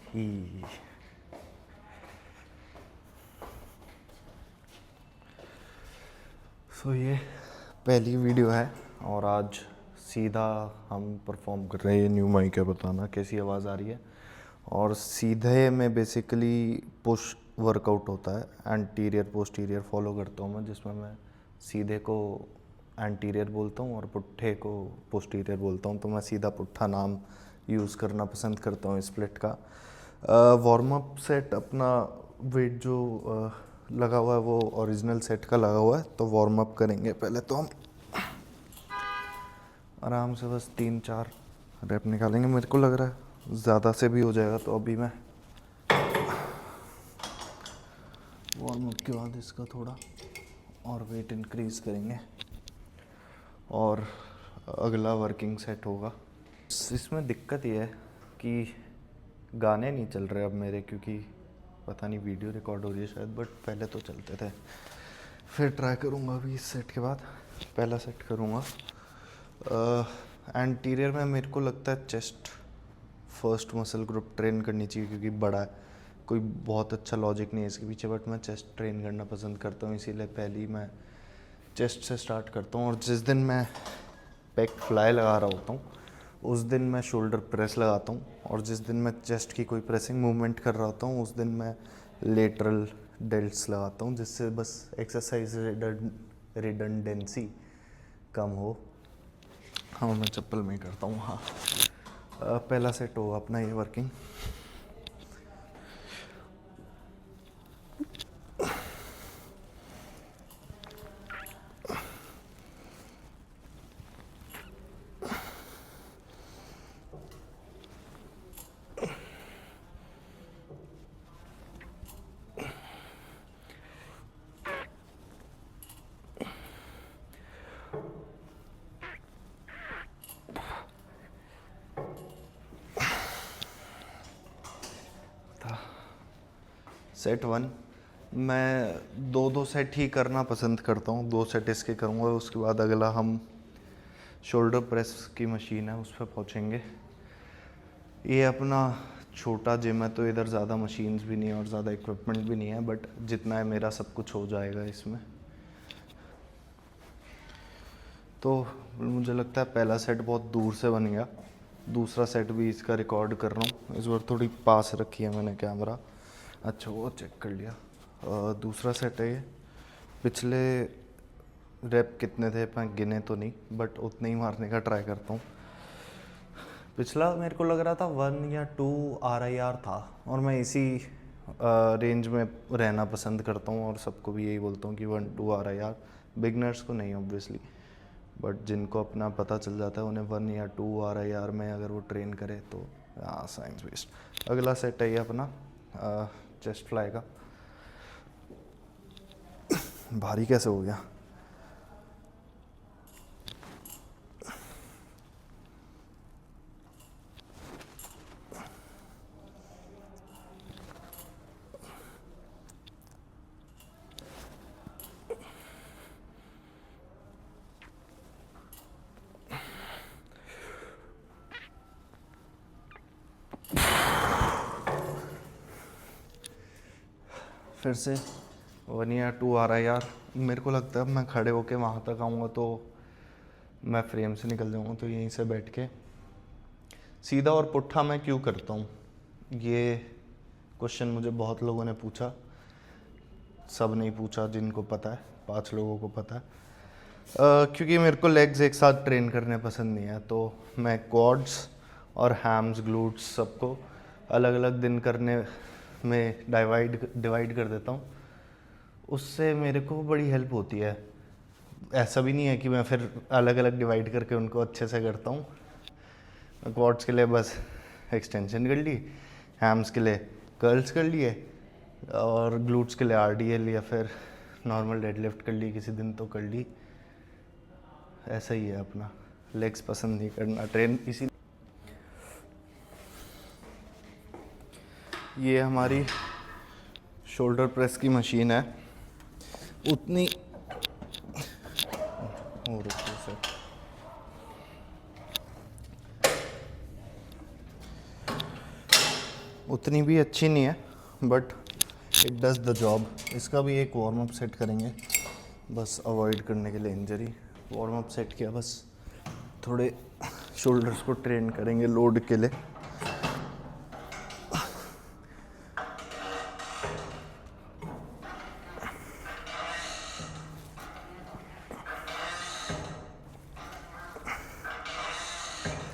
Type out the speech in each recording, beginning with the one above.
ही। सो ये पहली वीडियो है और आज सीधा हम परफॉर्म कर रहे हैं। ये न्यू माइक है, बताना कैसी आवाज़ आ रही है। और सीधे में बेसिकली पुश वर्कआउट होता है, एंटीरियर पोस्टीरियर फॉलो करता हूँ मैं, जिसमें मैं सीधे को एंटीरियर बोलता हूँ और पुट्ठे को पोस्टीरियर बोलता हूँ। तो मैं सीधा पुट्ठा नाम यूज़ करना पसंद करता हूँ स्प्लिट का। वार्म अप सेट अपना वेट जो लगा हुआ है वो ओरिजिनल सेट का लगा हुआ है। तो वार्म अप करेंगे पहले तो हम आराम से बस 3-4 रैप निकालेंगे। मेरे को लग रहा है ज़्यादा से भी हो जाएगा, तो अभी मैं वार्म अप के बाद इसका थोड़ा और वेट इंक्रीज़ करेंगे और अगला वर्किंग सेट होगा। इसमें दिक्कत ये है कि गाने नहीं चल रहे अब मेरे, क्योंकि पता नहीं वीडियो रिकॉर्ड हो रही है शायद, बट पहले तो चलते थे। फिर ट्राई करूँगा अभी इस सेट के बाद। पहला सेट करूँगा एंटीरियर में। मेरे को लगता है chest first muscle group train करनी चाहिए, क्योंकि बड़ा है। कोई बहुत अच्छा लॉजिक नहीं है इसके पीछे, बट मैं चेस्ट ट्रेन करना पसंद करता हूँ, इसीलिए पहली मैं चेस्ट से स्टार्ट करता हूँ। और जिस दिन मैं पेक फ्लाई लगा रहा होता हूँ उस दिन मैं शोल्डर प्रेस लगाता हूँ, और जिस दिन मैं चेस्ट की कोई प्रेसिंग मूवमेंट कर रहा होता हूँ उस दिन मैं लेटरल डेल्ट्स लगाता हूँ, जिससे बस एक्सरसाइज रिडंडेंसी कम हो। हाँ, मैं चप्पल में ही करता हूँ। हाँ, पहला सेट होगा अपना ये वर्किंग। सेट 1 मैं दो सेट ही करना पसंद करता हूँ। 2 सेट इसके करूँगा, उसके बाद अगला हम शोल्डर प्रेस की मशीन है उस पर पहुँचेंगे। ये अपना छोटा जिम है, तो इधर ज़्यादा मशीन्स भी नहीं है और ज़्यादा इक्विपमेंट भी नहीं है, बट जितना है मेरा सब कुछ हो जाएगा इसमें। तो मुझे लगता है पहला सेट बहुत दूर से बन गया। दूसरा सेट भी इसका रिकॉर्ड कर रहा हूँ, इस बार थोड़ी पास रखी है मैंने कैमरा। अच्छा, वो चेक कर लिया। दूसरा सेट है ये। पिछले रैप कितने थे मैं गिने तो नहीं, बट उतने ही मारने का ट्राई करता हूँ। पिछला मेरे को लग रहा था 1 या 2 RIR था, और मैं इसी रेंज में रहना पसंद करता हूँ और सबको भी यही बोलता हूँ कि 1-2 RIR। बिगनर्स को नहीं ऑब्वियसली, बट जिनको अपना पता चल जाता है उन्हें 1 या 2 RIR में अगर वो ट्रेन करे तो हाँ, साइंस बेस्ड। अगला सेट है ये अपना चेस्ट फ्लाई का। भारी कैसे हो गया? फिर से 1 या 2 RIR। मेरे को लगता है मैं खड़े होके वहाँ तक आऊँगा तो मैं फ्रेम से निकल जाऊँगा, तो यहीं से बैठ के सीधा और पुट्ठा मैं क्यों करता हूँ, ये क्वेश्चन मुझे बहुत लोगों ने पूछा। सब नहीं पूछा, जिनको पता है 5 लोगों को पता है। क्योंकि मेरे को लेग्स एक साथ ट्रेन करने पसंद नहीं है, तो मैं क्वाड्स और हैम्स ग्लूट्स सबको अलग अलग दिन करने में डिवाइड कर देता हूँ। उससे मेरे को बड़ी हेल्प होती है। ऐसा भी नहीं है कि मैं फिर अलग अलग डिवाइड करके उनको अच्छे से करता हूँ। क्वाड्स के लिए बस एक्सटेंशन कर ली, हैम्स के लिए कर्ल्स कर लिए, और ग्लूट्स के लिए RDL या फिर नॉर्मल डेडलिफ्ट कर ली, किसी दिन तो कर ली। ऐसा ही है अपना, लेग्स पसंद नहीं करना ट्रेन। इसी ये हमारी शोल्डर प्रेस की मशीन है। उतनी हो रुको सर। उतनी भी अच्छी नहीं है but it does the job. इसका भी एक वार्म अप सेट करेंगे बस अवॉइड करने के लिए इंजरी। वार्म अप सेट किया, बस थोड़े शोल्डर्स को ट्रेन करेंगे लोड के लिए।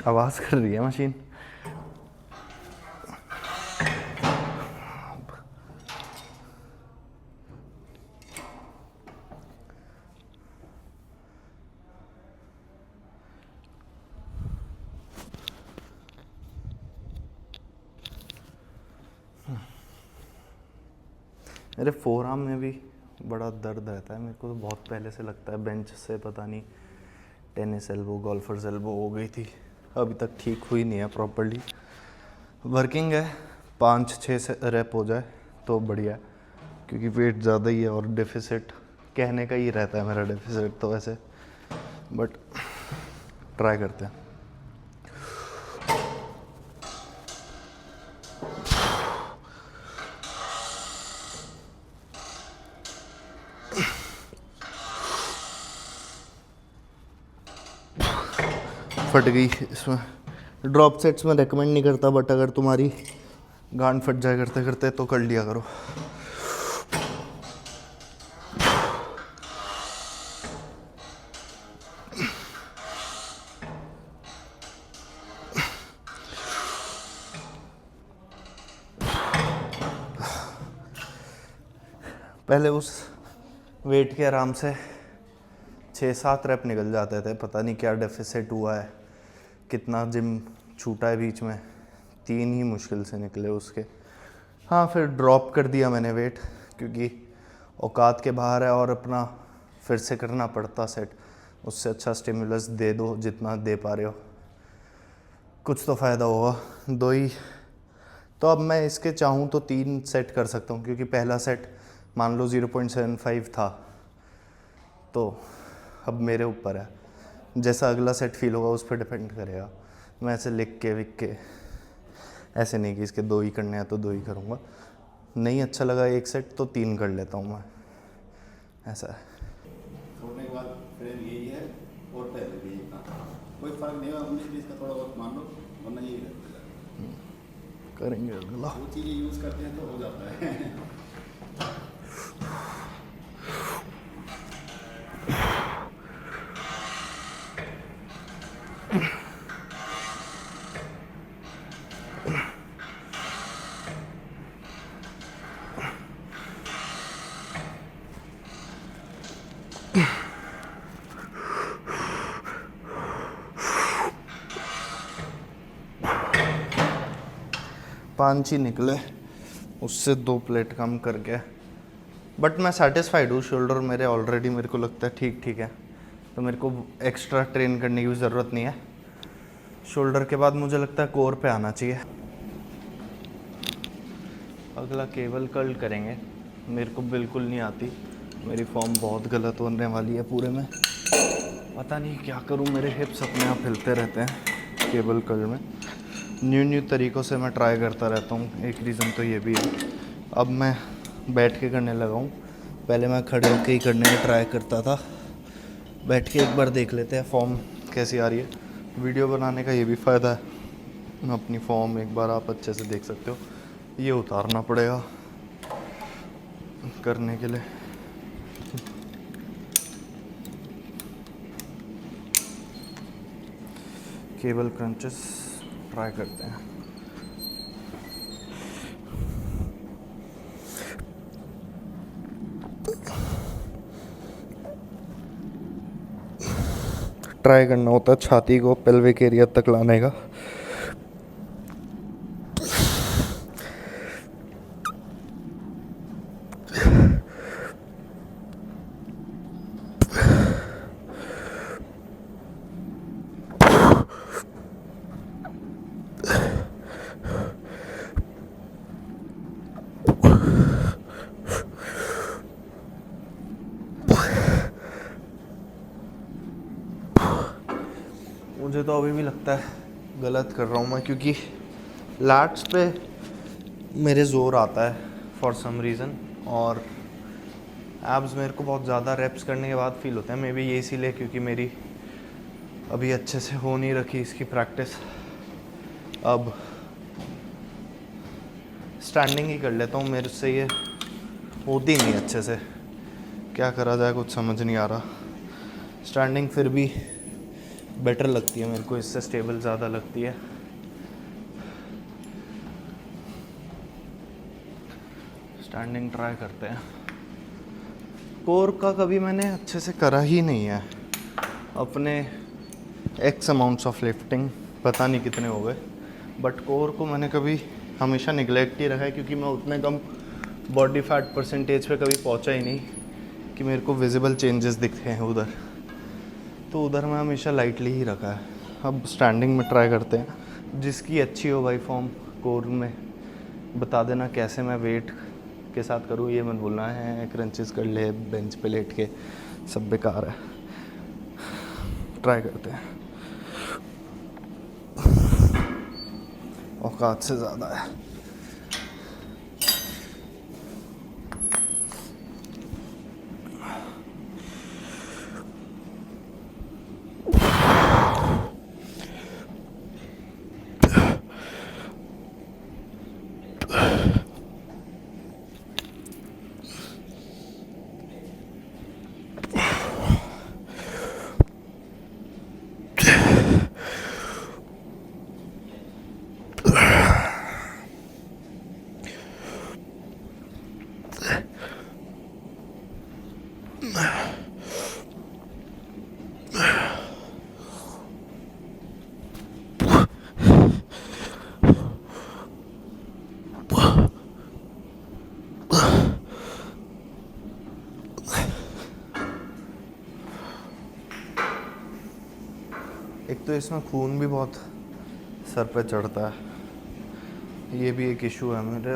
आवाज़ कर रही है मशीन। मेरे फोर आर्म में भी बड़ा दर्द रहता है, मेरे को तो बहुत पहले से लगता है। बेंच से पता नहीं टेनिस एल्बो, गोल्फर्स एल्बो हो गई थी, अभी तक ठीक हुई नहीं है प्रॉपर्ली। वर्किंग है, 5-6 से रैप हो जाए तो बढ़िया, क्योंकि वेट ज़्यादा ही है और डेफिसिट कहने का ही रहता है मेरा डेफिसिट तो वैसे, बट ट्राई करते हैं। फट गई। इसमें ड्रॉप सेट्स में रेकमेंड नहीं करता, बट अगर तुम्हारी गांड फट जाए करते करते तो कर लिया करो। पहले उस वेट के आराम से 6-7 रैप निकल जाते थे, पता नहीं क्या डेफिसिट हुआ है, कितना जिम छूटा है बीच में, 3 ही मुश्किल से निकले उसके। हाँ, फिर ड्रॉप कर दिया मैंने वेट, क्योंकि औकात के बाहर है और अपना फिर से करना पड़ता सेट। उससे अच्छा स्टिमुलस दे दो जितना दे पा रहे हो, कुछ तो फ़ायदा होगा। 2 ही तो अब मैं इसके चाहूँ तो 3 सेट कर सकता हूँ, क्योंकि पहला सेट मान लो 0.75 था, तो अब मेरे ऊपर है, जैसा अगला सेट फील होगा उस पर डिपेंड करेगा। मैं ऐसे लिख के विक के ऐसे नहीं कि इसके 2 ही करने हैं तो 2 ही करूँगा, नहीं अच्छा लगा एक सेट तो 3 कर लेता हूँ मैं, ऐसा है। छोड़ने के बाद फिर यही है और पहले भी यही था, कोई फर्क नहीं होगा। 19-20 का थोड़ा बहुत मान लो, वरना यही रहता है। करेंगे अगला। वो चीज़ें यूज़ करते हैं तो हो जाता है। पाँच ही निकले, उससे 2 प्लेट कम कर गया, बट मैं सेटिस्फाइड हूँ। शोल्डर मेरे ऑलरेडी मेरे को लगता है ठीक ठीक है, तो मेरे को एक्स्ट्रा ट्रेन करने की भी ज़रूरत नहीं है। शोल्डर के बाद मुझे लगता है कोर पे आना चाहिए। अगला केबल कर्ल करेंगे, मेरे को बिल्कुल नहीं आती, मेरी फॉर्म बहुत गलत होने वाली है पूरे में, पता नहीं क्या करूँ, मेरे हिप्स अपने आप हिलते रहते हैं केबल कर्ल में। न्यू तरीक़ों से मैं ट्राई करता रहता हूँ, एक रीज़न तो ये भी है। अब मैं बैठ के करने लगा हूँ, पहले मैं खड़े होके ही करने में ट्राई करता था। बैठ के एक बार देख लेते हैं फॉर्म कैसी आ रही है। वीडियो बनाने का ये भी फ़ायदा है, अपनी फॉर्म एक बार आप अच्छे से देख सकते हो। ये उतारना पड़ेगा करने के लिए। केबल क्रंचेस ट्राई करते हैं। ट्राई करना होता है छाती को पेल्विक एरिया तक लाने का। मुझे तो अभी भी लगता है गलत कर रहा हूँ मैं, क्योंकि लैट्स पे मेरे ज़ोर आता है फॉर सम रीज़न, और एब्स मेरे को बहुत ज़्यादा रेप्स करने के बाद फील होता है। मे बी ये इसीलिए क्योंकि मेरी अभी अच्छे से हो नहीं रखी इसकी प्रैक्टिस। अब स्टैंडिंग ही कर लेता हूँ, मेरे से ये होती नहीं अच्छे से। क्या करा जाए कुछ समझ नहीं आ रहा। स्टैंडिंग फिर भी बेटर लगती है मेरे को, इससे स्टेबल ज़्यादा लगती है। स्टैंडिंग ट्राई करते हैं। कोर का कभी मैंने अच्छे से करा ही नहीं है। अपने एक्स अमाउंट्स ऑफ लिफ्टिंग पता नहीं कितने हो गए, बट कोर को मैंने कभी हमेशा निगलेक्ट ही रखा है, क्योंकि मैं उतने कम बॉडी फैट परसेंटेज पे कभी पहुंचा ही नहीं कि मेरे को विजिबल चेंजेस दिखते हैं उधर। तो उधर मैं हमेशा लाइटली ही रखा है। अब स्टैंडिंग में ट्राई करते हैं। जिसकी अच्छी हो भाई फॉर्म कोर में, बता देना कैसे मैं वेट के साथ करूँ। ये मत बोलना है क्रंचेस कर ले बेंच पे लेट के, सब बेकार है। ट्राई करते हैं। औकात से ज़्यादा है। एक तो इसमें खून भी बहुत सर पे चढ़ता है, ये भी एक इशू है मेरे।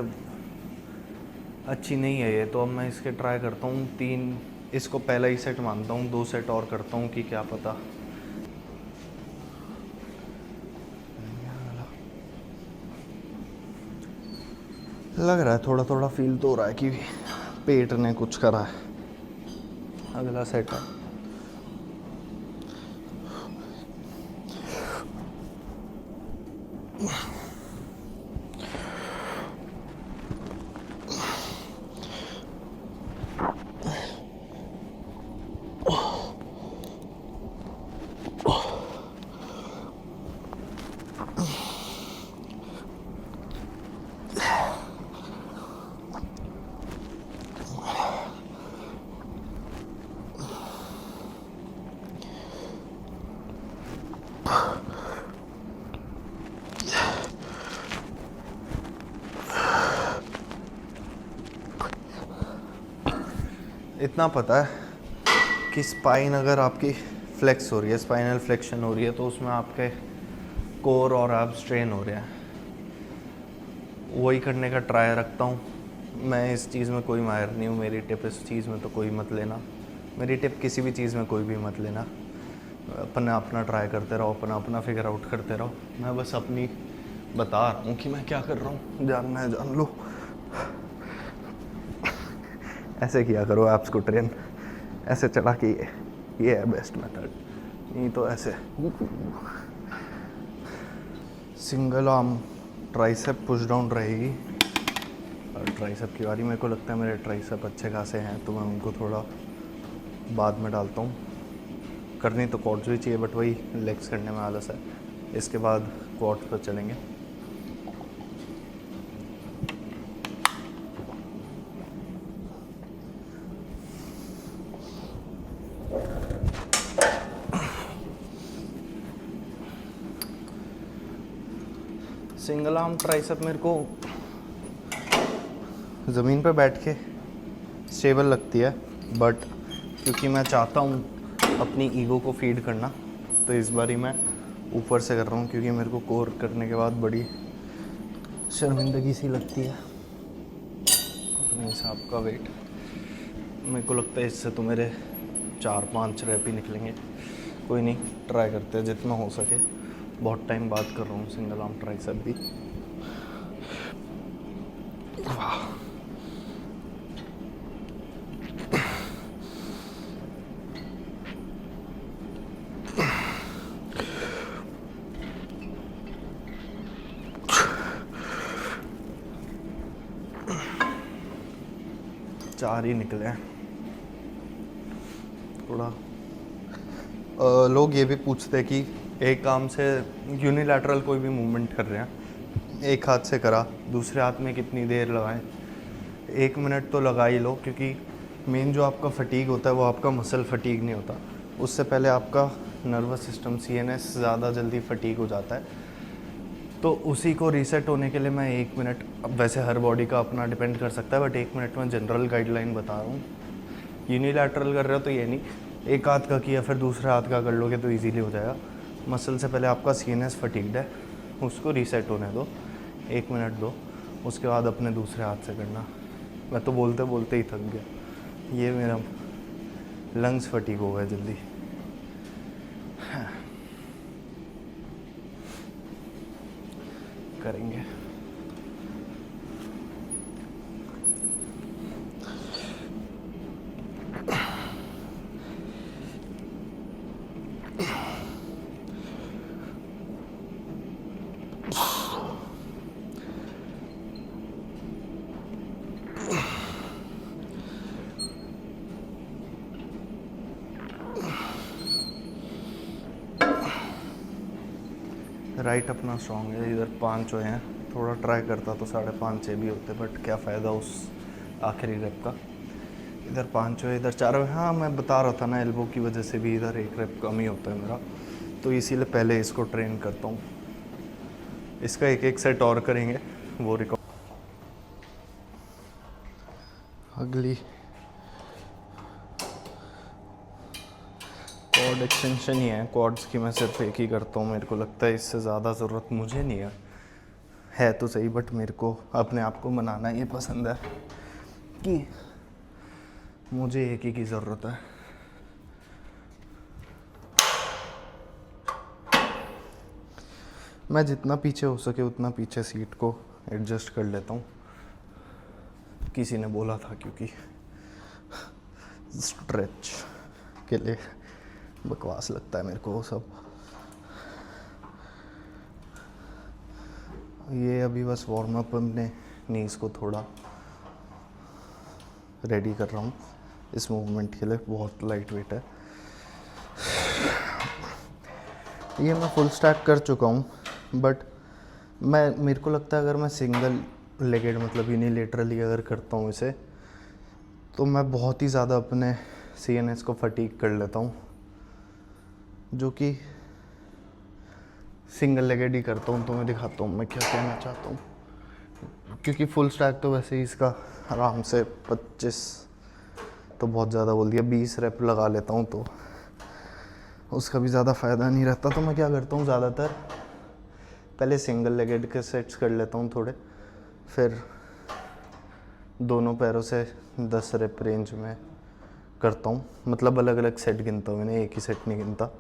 अच्छी नहीं है ये तो। अब मैं इसके ट्राई करता हूँ 3, इसको पहला ही सेट मानता हूँ, 2 सेट और करता हूँ कि क्या पता। लग रहा है थोड़ा थोड़ा फील तो हो रहा है कि पेट ने कुछ करा है। अगला सेट है। इतना पता है कि स्पाइन अगर आपकी फ्लेक्स हो रही है, स्पाइनल फ्लेक्शन हो रही है, तो उसमें आपके कोर और आप स्ट्रेन हो रहे हैं। वही करने का ट्राई रखता हूँ। मैं इस चीज़ में कोई माहिर नहीं हूँ। मेरी टिप इस चीज़ में तो कोई मत लेना। मेरी टिप किसी भी चीज़ में कोई भी मत लेना। अपना अपना ट्राई करते रहो, अपना अपना फिगर आउट करते रहो। मैं बस अपनी बता रहा हूँ कि मैं क्या कर रहा हूँ। जानना है जान लो। ऐसे किया करो एप्स को ट्रेन, ऐसे चढ़ा के ये है बेस्ट मेथड। नहीं तो ऐसे single arm tricep push down रहेगी। और ट्राइसेप की बारी, मेरे को लगता है मेरे ट्राइसेप अच्छे खासे हैं, तो मैं उनको थोड़ा बाद में डालता हूँ। करनी तो क्वाड्स भी चाहिए, बट वही लेग्स करने में आलस है। इसके बाद क्वाड्स पर चलेंगे। सिंगल आर्म ट्राइसेप मेरे को ज़मीन पे बैठ के स्टेबल लगती है, बट क्योंकि मैं चाहता हूँ अपनी ईगो को फीड करना, तो इस बारी मैं ऊपर से कर रहा हूँ, क्योंकि मेरे को कोर करने के बाद बड़ी शर्मिंदगी सी लगती है अपने हिसाब का वेट। मेरे को लगता है इससे तो मेरे 4-5 रैप ही निकलेंगे। कोई नहीं, ट्राई करते हैं जितना हो सके। बहुत टाइम बात कर रहा हूँ सिंगल आर्म ट्राइसेप भी। वाह, चार ही निकले हैं। थोड़ा लोग ये भी पूछते हैं कि एक आर्म से यूनिलैटरल कोई भी मूवमेंट कर रहे हैं, एक हाथ से करा, दूसरे हाथ में कितनी देर लगाएं? 1 मिनट तो लगा ही लो, क्योंकि मेन जो आपका फटीग होता है वो आपका मसल फटीग नहीं होता, उससे पहले आपका नर्वस सिस्टम CNS ज़्यादा जल्दी फटीग हो जाता है। तो उसी को रीसेट होने के लिए मैं 1 मिनट, अब वैसे हर बॉडी का अपना डिपेंड कर सकता है, बट 1 मिनट में जनरल गाइडलाइन बता रहा हूँ। यूनिलैटरल कर रहे हो तो ये नहीं, एक हाथ का किया फिर दूसरे हाथ का कर लोगे तो इजीली हो जाएगा। मसल से पहले आपका CNS फटीग्ड है, उसको रीसेट होने दो, 1 मिनट दो, उसके बाद अपने दूसरे हाथ से करना। मैं तो बोलते बोलते ही थक गया, ये मेरा लंग्स फटीग हो गया जल्दी। करेंगे। राइट अपना स्ट्रॉन्ग है, इधर 5 हुए हैं, थोड़ा ट्राई करता तो 5.5 6 भी होते, बट क्या फ़ायदा उस आखिरी रेप का। इधर 5 हुए, इधर 4 हुए। हाँ, मैं बता रहा था ना, एल्बो की वजह से भी इधर 1 रेप कम ही होता है मेरा, तो इसीलिए पहले इसको ट्रेन करता हूँ। इसका एक सेट और करेंगे, वो रिकॉर्ड। अगली कॉर्ड एक्सटेंशन ही है, कॉर्ड्स की मैं सिर्फ एक ही करता हूँ, मेरे को लगता है इससे ज़्यादा ज़रूरत मुझे नहीं है तो सही, बट मेरे को अपने आप को बनाना ये पसंद है कि मुझे एक ही की ज़रूरत है। मैं जितना पीछे हो सके उतना पीछे सीट को एडजस्ट कर लेता हूँ, किसी ने बोला था, क्योंकि स्ट्रेच के लिए बकवास लगता है मेरे को वो सब। ये अभी बस वार्म अप, अपने नीज को थोड़ा रेडी कर रहा हूँ इस मूवमेंट के लिए, बहुत लाइट वेट है। ये मैं फुल स्टैक कर चुका हूँ, बट मेरे को लगता है अगर मैं सिंगल लेगेड मतलब यूनिलेटरली अगर करता हूँ इसे, तो मैं बहुत ही ज़्यादा अपने CNS को फटीग कर लेता हूँ, जो कि सिंगल लेगेड ही करता हूँ। तो मैं दिखाता हूँ मैं क्या कहना चाहता हूँ, क्योंकि फुल स्टैक तो वैसे ही इसका आराम से 25 तो बहुत ज़्यादा बोल दिया, 20 रेप लगा लेता हूँ, तो उसका भी ज़्यादा फ़ायदा नहीं रहता। तो मैं क्या करता हूँ, ज़्यादातर पहले सिंगल लेगेड के सेट्स कर लेता हूँ थोड़े, फिर दोनों पैरों से 10 रेप रेंज में करता हूँ, मतलब अलग अलग सेट गिनता हूँ, इन्हें एक ही सेट नहीं गिनता।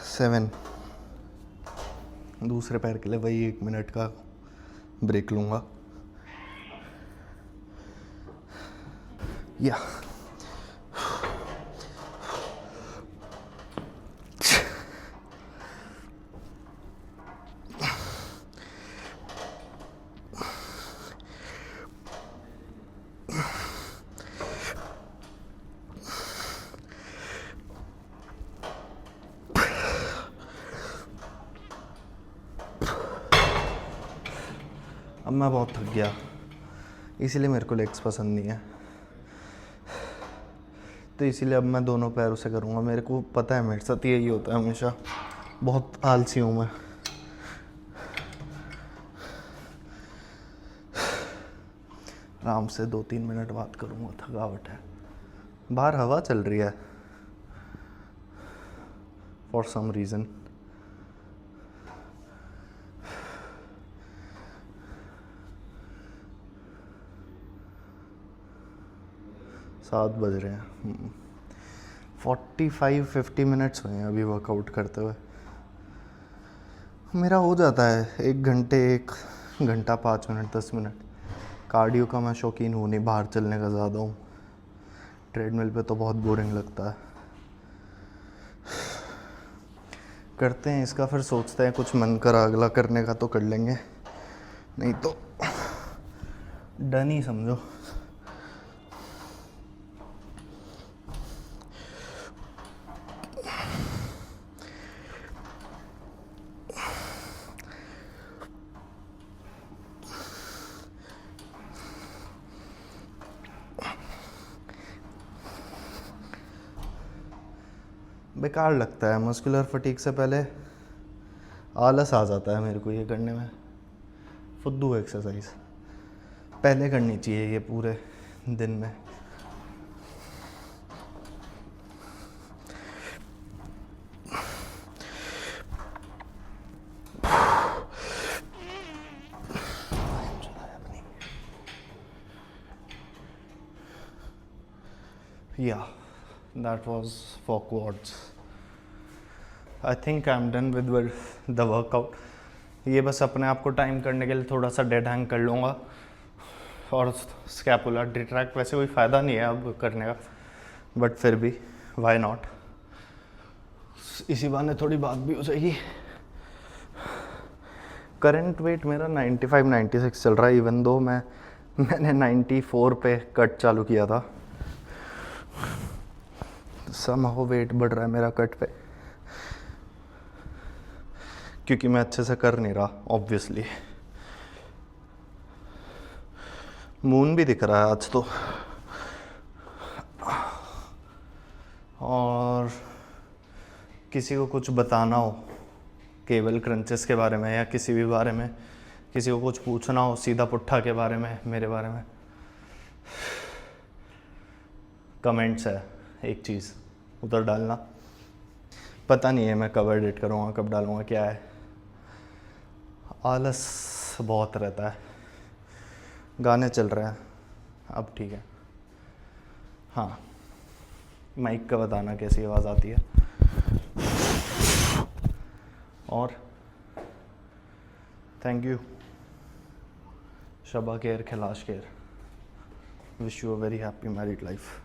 सेवन, दूसरे पैर के लिए वही 1 मिनट का ब्रेक लूँगा। या अब मैं बहुत थक गया, इसीलिए मेरे को लेग्स पसंद नहीं है, तो इसीलिए अब मैं दोनों पैरों से करूँगा। मेरे को पता है मेरे साथ यही होता है हमेशा, बहुत आलसी हूँ मैं। आराम से 2-3 मिनट बात करूँगा, थकावट है। बाहर हवा चल रही है फॉर सम रीज़न। सात बज रहे हैं। 45-50 मिनट्स हुए हैं अभी वर्कआउट करते हुए। मेरा हो जाता है 1 घंटे, 1 घंटा 5 मिनट 10 मिनट। कार्डियो का मैं शौकीन हूँ नहीं, बाहर चलने का ज़्यादा हूँ। ट्रेडमिल पे तो बहुत बोरिंग लगता है। करते हैं इसका, फिर सोचते हैं कुछ मन करा अगला करने का तो कर लेंगे, नहीं तो डन ही समझो। बेकार लगता है, मस्कुलर फटीग से पहले आलस आ जाता है मेरे को ये करने में। फुद्दू एक्सरसाइज पहले करनी चाहिए ये पूरे दिन में। Yeah, that was for quads. I think I'm done with the workout. ये बस अपने आप को टाइम करने के लिए थोड़ा सा डेड हैंग कर लूँगा, और स्कैपुला डिट्रैक्ट वैसे कोई फ़ायदा नहीं है अब करने का, बट फिर भी वाई नॉट। इसी बहाने थोड़ी बात भी हो जाएगी। करंट वेट मेरा 95-96 चल रहा है, इवन दो मैंने 94 पे कट चालू किया था। समहाउ वेट बढ़ रहा है मेरा कट पे, क्योंकि मैं अच्छे से कर नहीं रहा ऑब्वियसली। मून भी दिख रहा है आज तो। और किसी को कुछ बताना हो केबल क्रंचेस के बारे में या किसी भी बारे में, किसी को कुछ पूछना हो सीधा पुट्ठा के बारे में, मेरे बारे में, कमेंट्स है एक चीज़ उधर डालना। पता नहीं है मैं कब एडिट करूँगा, कब डालूँगा, क्या है, आलस बहुत रहता है। गाने चल रहे हैं अब, ठीक है। हाँ, माइक का बताना कैसी आवाज़ आती है। और थैंक यू, शबा केयर, खिलाश care. Wish you a very happy married life.